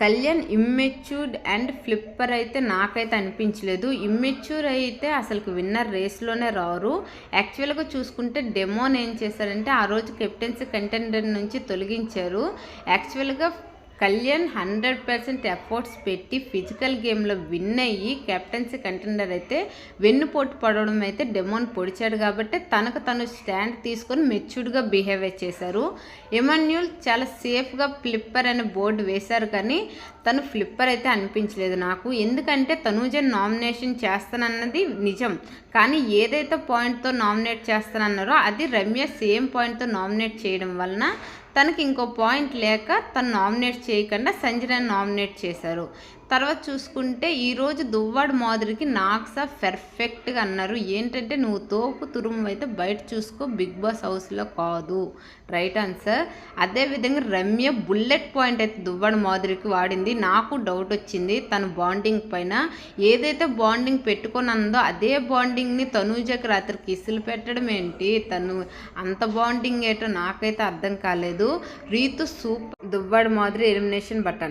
Kalyan immatured and flipper అయితే నాకైతే అనిపించలేదు. ఇమ్మెచ్యూర్ అయితే అసలు విన్నర్ రేస్లోనే రారు. యాక్చువల్గా చూసుకుంటే డెమోన్ ఏం చేశారంటే ఆ రోజు కెప్టెన్సీ కంటెండర్ నుంచి తొలగించారు. యాక్చువల్గా కళ్యాణ్ 100% ఎఫర్ట్స్ పెట్టి ఫిజికల్ గేమ్లో విన్ అయ్యి కెప్టెన్సీ కంటెండర్ అయితే వెన్నుపోటు పడడం అయితే డెమోన్ పొడిచాడు కాబట్టి తను స్టాండ్ తీసుకొని మెచ్యూర్డ్గా బిహేవియర్ చేశారు. ఎమాన్యుల్ చాలా సేఫ్గా ఫ్లిప్పర్ అనే బోర్డు వేశారు కానీ తను ఫ్లిప్పర్ అయితే అనిపించలేదు నాకు. ఎందుకంటే తనూజన్ నామినేషన్ చేస్తానన్నది నిజం, కానీ ఏదైతే పాయింట్తో నామినేట్ చేస్తానన్నారో అది రమ్య సేమ్ పాయింట్తో నామినేట్ చేయడం వలన తనకి ఇంకో పాయింట్ లేక తను నామినేట్ చేయకుండా సంజనాని నామినేట్ చేశారు. తర్వాత చూసుకుంటే ఈరోజు దువ్వాడ మాధురికి నాగ్సా పర్ఫెక్ట్గా అన్నారు. ఏంటంటే నువ్వు తోపు తురుము అయితే బయట చూసుకో, బిగ్ బాస్ హౌస్లో కాదు. Right answer. అదేవిధంగా రమ్య బుల్లెట్ పాయింట్ అయితే దువ్వాడ మాధురికి వాడింది. నాకు డౌట్ వచ్చింది తన బాండింగ్ పైన. ఏదైతే బాండింగ్ పెట్టుకున్నదో అదే బాండింగ్ని తనూజకి రాత్రి కిస్సులు పెట్టడం ఏంటి, తను అంత బాండింగ్ ఏంటో నాకైతే అర్థం కాలేదు. Ritu super. Duvvada Madhuri elimination button.